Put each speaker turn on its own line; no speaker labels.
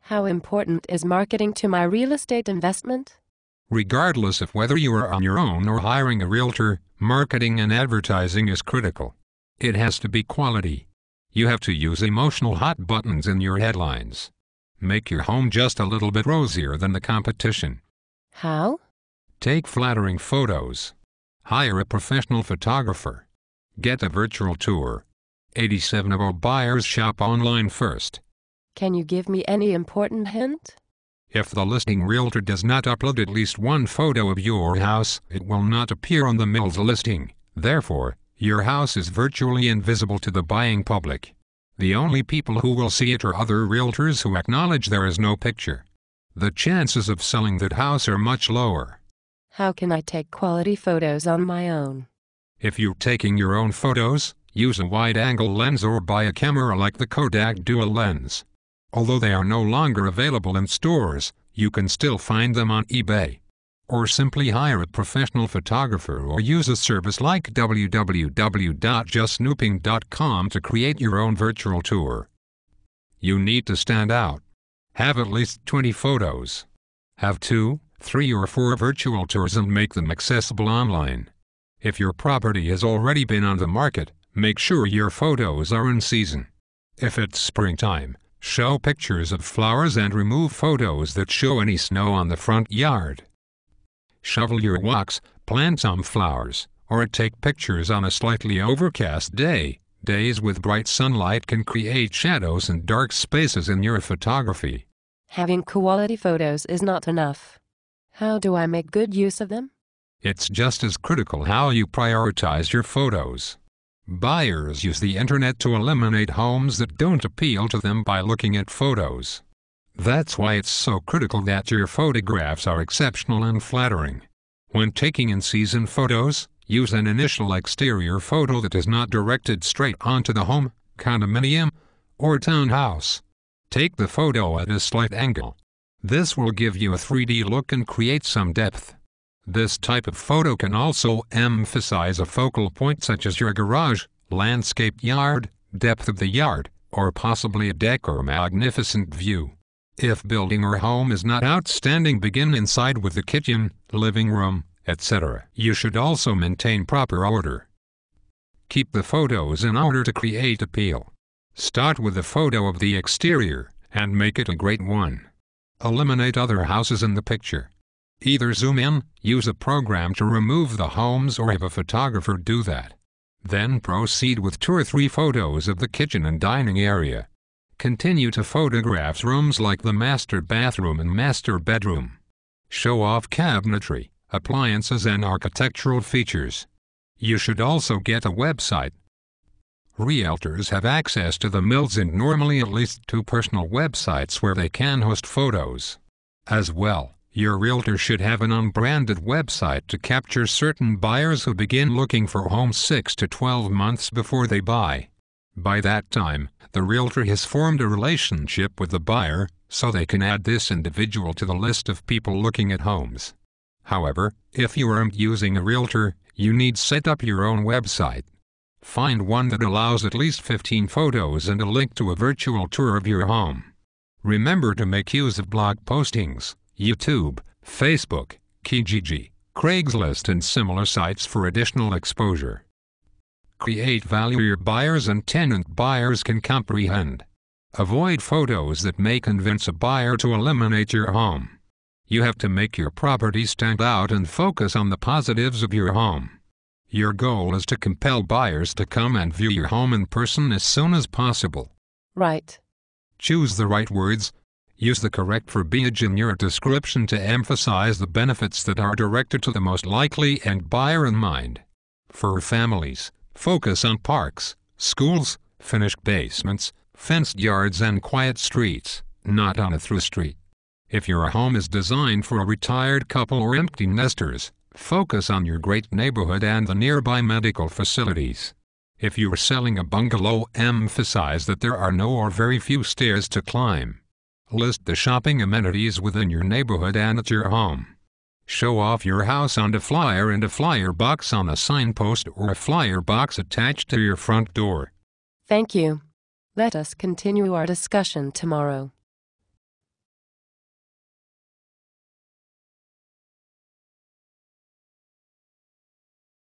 How important is marketing to my real estate investment?
Regardless of whether you are on your own or hiring a realtor, marketing and advertising is critical. It has to be quality. You have to use emotional hot buttons in your headlines. Make your home just a little bit rosier than the competition.
How?
Take flattering photos. Hire a professional photographer. Get a virtual tour. 87% of all buyers shop online first.
Can you give me any important hint?
If the listing realtor does not upload at least one photo of your house, it will not appear on the Mills listing. Therefore, your house is virtually invisible to the buying public. The only people who will see it are other realtors who acknowledge there is no picture. The chances of selling that house are much lower.
How can I take quality photos on my own?
If you're taking your own photos, use a wide-angle lens or buy a camera like the Kodak Dual Lens. Although they are no longer available in stores, you can still find them on eBay. Or simply hire a professional photographer or use a service like www.justsnooping.com to create your own virtual tour. You need to stand out. Have at least 20 photos. Have 2, 3 or 4 virtual tours and make them accessible online. If your property has already been on the market, make sure your photos are in season. If it's springtime, show pictures of flowers and remove photos that show any snow on the front yard. Shovel your walks, plant some flowers, or take pictures on a slightly overcast day. Days with bright sunlight can create shadows and dark spaces in your photography.
Having quality photos is not enough. How do I make good use of them?
It's just as critical how you prioritize your photos. Buyers use the internet to eliminate homes that don't appeal to them by looking at photos. That's why it's so critical that your photographs are exceptional and flattering. When taking in-season photos, use an initial exterior photo that is not directed straight onto the home, condominium, or townhouse. Take the photo at a slight angle. This will give you a 3D look and create some depth. This type of photo can also emphasize a focal point such as your garage, landscape yard, depth of the yard, or possibly a deck or magnificent view. If building or home is not outstanding, begin inside with the kitchen, living room, etc. You should also maintain proper order. Keep the photos in order to create appeal. Start with a photo of the exterior, and make it a great one. Eliminate other houses in the picture. Either zoom in, use a program to remove the homes, or have a photographer do that. Then proceed with 2 or 3 photos of the kitchen and dining area. Continue to photograph rooms like the master bathroom and master bedroom. Show off cabinetry, appliances and architectural features. You should also get a website. Realtors have access to the Mills and normally at least 2 personal websites where they can host photos. As well, your realtor should have an unbranded website to capture certain buyers who begin looking for homes 6 to 12 months before they buy. By that time, the realtor has formed a relationship with the buyer, so they can add this individual to the list of people looking at homes. However, if you aren't using a realtor, you need to set up your own website. Find one that allows at least 15 photos and a link to a virtual tour of your home. Remember to make use of blog postings, YouTube, Facebook, Kijiji, Craigslist and similar sites for additional exposure. Create value your buyers and tenant buyers can comprehend. Avoid photos that may convince a buyer to eliminate your home. You have to make your property stand out and focus on the positives of your home. Your goal is to compel buyers to come and view your home in person as soon as possible.
Right.
Choose the right words. Use the correct verbiage in your description to emphasize the benefits that are directed to the most likely and buyer in mind. For families, focus on parks, schools, finished basements, fenced yards and quiet streets, not on a through street. If your home is designed for a retired couple or empty nesters, focus on your great neighborhood and the nearby medical facilities. If you are selling a bungalow, emphasize that there are no or very few stairs to climb. List the shopping amenities within your neighborhood and at your home. Show off your house on a flyer and a flyer box on a signpost or a flyer box attached to your front door.
Thank you. Let us continue our discussion tomorrow.